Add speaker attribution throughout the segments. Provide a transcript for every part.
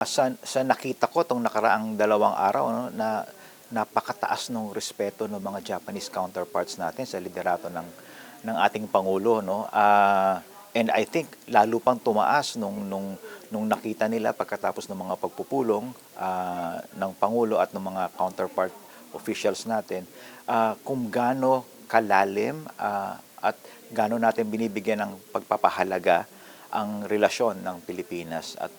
Speaker 1: Sa nakita ko 'tong nakaraang 2 araw 'no, na napakataas ng respeto ng mga Japanese counterparts natin sa liderato ng ating pangulo 'no. And I think lalo pang tumaas nung nakita nila pagkatapos ng mga pagpupulong ng pangulo at ng mga counterpart officials natin, kung gaano kalalim at gaano natin binibigyan ng pagpapahalaga ang relasyon ng Pilipinas at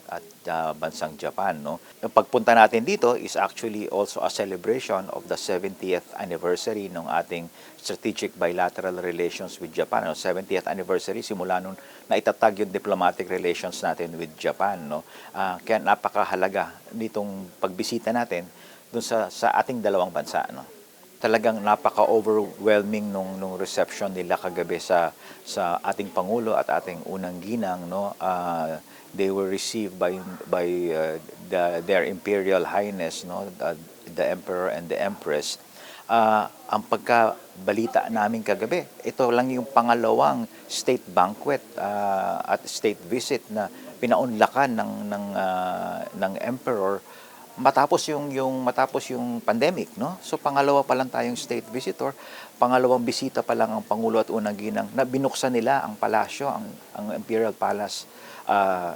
Speaker 1: bansang Japan, no. Yung pagpunta natin dito is actually also a celebration of the 70th anniversary ng ating strategic bilateral relations with Japan. No? 70th anniversary simula nung naitatag yung diplomatic relations natin with Japan, no. Kaya napakahalaga nitong pagbisita natin dun sa ating dalawang bansa, no. Talagang napaka-overwhelming nung reception nila kagabi sa ating pangulo at ating unang ginang, no. They were received by their Imperial Highness, no, the Emperor and the Empress. Ang pagkabalita namin kagabi, ito lang yung pangalawang state banquet at state visit na pinaunlakan ng Emperor matapos yung pandemic, no. So pangalawa pa lang tayong state visitor, pangalawang bisita pa lang ang pangulo at unang ginang na binuksan nila ang palasyo, ang Imperial Palace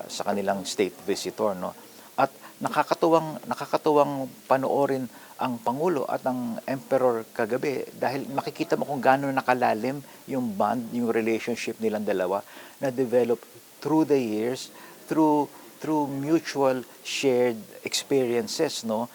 Speaker 1: sa kanilang state visitor, no. At nakakatuwang panoorin ang pangulo at ang emperor kagabi dahil makikita mo kung gaano nakalalim yung bond, yung relationship nilang dalawa na develop through the years, through mutual shared experiences, no.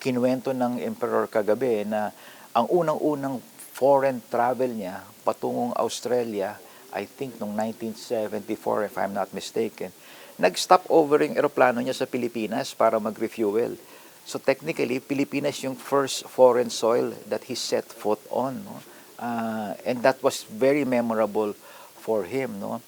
Speaker 1: Kinuwento ng emperor kagabi na ang unang-unang foreign travel niya patungong Australia, I think noong 1974 if I'm not mistaken, nag-stop over yung eroplano niya sa Pilipinas para mag-refuel. So technically, Pilipinas yung first foreign soil that he set foot on, no. And that was very memorable for him, no.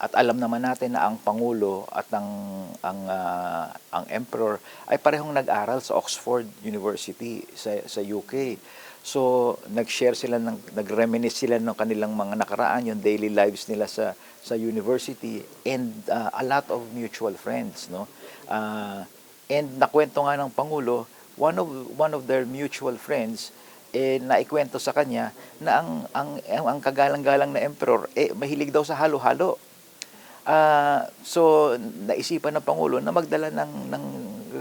Speaker 1: At alam naman natin na ang pangulo at ang emperor ay parehong nag-aral sa Oxford University sa UK. So nag-share sila nag-reminisce sila ng kanilang mga nakaraan, yung daily lives nila sa university, and a lot of mutual friends, no. And nakwento nga ng pangulo, one of their mutual friends naikwento sa kanya na ang kagalang-galang na emperor mahilig daw sa halo-halo. So naisipan ng pangulo na magdala ng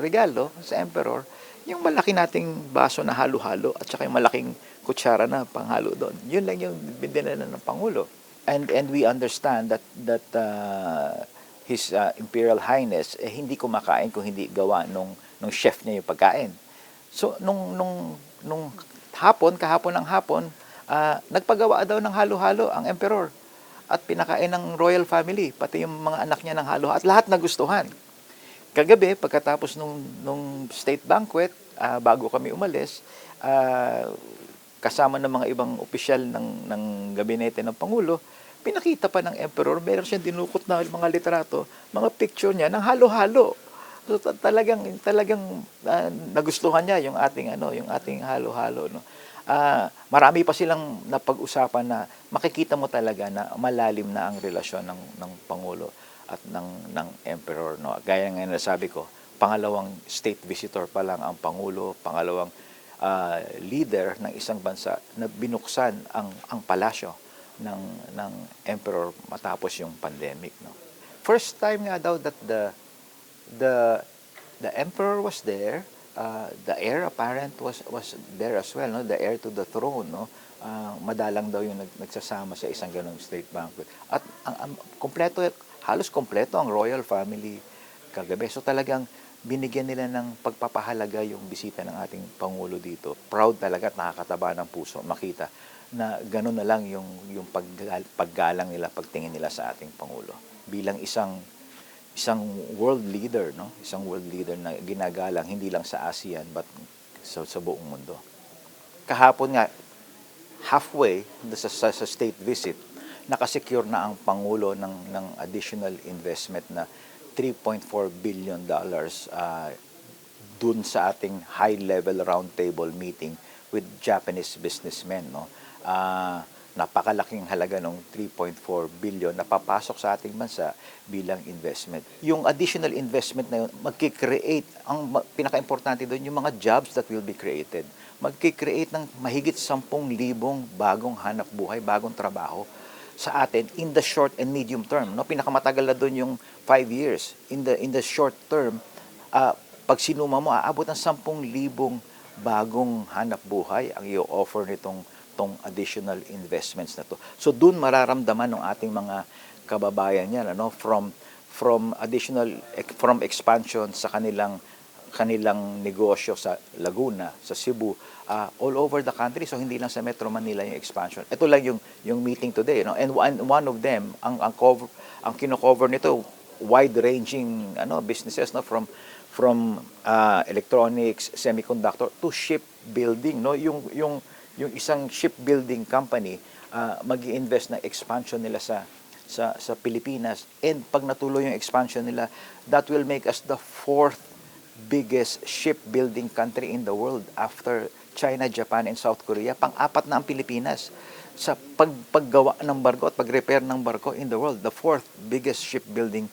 Speaker 1: regalo sa emperor, yung malaki nating baso na halo-halo at saka yung malaking kutsara na panghalo doon. Yun lang yung binilhan ng pangulo. And we understand that His Imperial Highness hindi kumakain kung hindi gawa nung chef niya yung pagkain. So nung kahapon ng hapon, nagpagawa daw ng halo-halo ang emperor at pinakain ng royal family, pati yung mga anak niya ng halo at lahat nagustuhan. Kagabi, pagkatapos nung state banquet, bago kami umalis, kasama ng mga ibang opisyal ng gabinete ng Pangulo, pinakita pa ng emperor, meron siyang dinukot na mga litrato, mga picture niya ng halo-halo. So talagang nagustuhan niya yung ating halo-halo, no. Marami pa silang napag-usapan na makikita mo talaga na malalim na ang relasyon ng pangulo at ng emperor, no. Gaya nga nasabi ko, pangalawang state visitor pa lang ang pangulo, pangalawang leader ng isang bansa na binuksan ang palasyo ng emperor matapos yung pandemic, no. First time nga daw that the emperor was there, the heir apparent was there as well, no, the heir to the throne, no. Madalang daw yung nagsasama sa isang ganung state banquet. At ang halos kompleto ang royal family kagabi. So talagang binigyan nila ng pagpapahalaga yung bisita ng ating pangulo dito. Proud talaga at nakakataba ng puso makita na gano'n na lang yung paggalang nila, pagtingin nila sa ating pangulo bilang isang world leader, no? Isang world leader na ginagalang hindi lang sa ASEAN but sa buong mundo. Kahapon nga, halfway sa state visit, nakasecure na ang pangulo ng additional investment na $3.4 billion dun sa ating high-level roundtable meeting with Japanese businessmen, no. napakalaking halaga ng 3.4 billion na papasok sa ating bansa bilang investment. Yung additional investment na yun, magkikreate, pinaka-importante doon, yung mga jobs that will be created. Magkikreate ng mahigit 10,000 bagong hanap buhay, bagong trabaho sa atin in the short and medium term. No? Pinakamatagal na doon yung 5 years. In the short term, pag sinuma mo, aabot ng 10,000 bagong hanap buhay ang i-offer nitong additional investments na to. So doon mararamdaman ng ating mga kababayan yan, ano, from expansion sa kanilang negosyo sa Laguna, sa Cebu, all over the country. So hindi lang sa Metro Manila yung expansion. Ito lang yung meeting today, no? And one of them, ang kino-cover nito, wide-ranging businesses, no, from electronics, semiconductor to shipbuilding, no, yung isang shipbuilding company mag-i-invest na expansion nila sa Pilipinas, and pag natuloy yung expansion nila, that will make us the fourth biggest shipbuilding country in the world after China, Japan, and South Korea. Pang-apat na ang Pilipinas sa paggawa ng barko at pag-repair ng barko in the world, the fourth biggest shipbuilding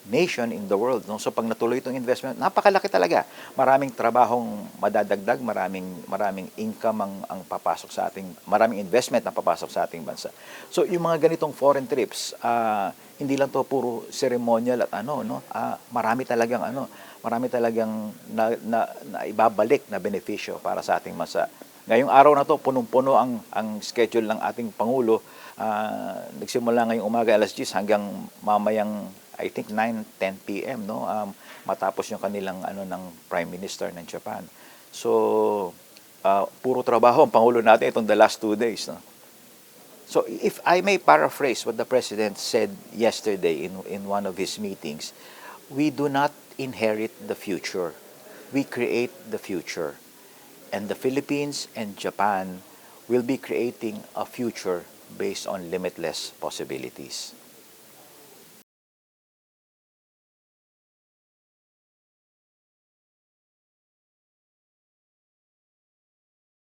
Speaker 1: nation in the world. No? So pag natuloy itong investment, napakalaki talaga. Maraming trabahong madadagdag, maraming income ang papasok sa ating, maraming investment na papasok sa ating bansa. So yung mga ganitong foreign trips, hindi lang to puro ceremonial at marami talagang na ibabalik na benepisyo para sa ating bansa. Ngayong araw na to, punong-puno ang schedule ng ating Pangulo. Nagsimula ngayong umaga alas 10 hanggang mamayang I think 9-10 p.m. no, matapos yung kanilang ng Prime Minister ng Japan. So puro trabaho ang Pangulo natin itong the last 2 days, no. So if I may paraphrase what the President said yesterday in one of his meetings, we do not inherit the future. We create the future. And the Philippines and Japan will be creating a future based on limitless possibilities.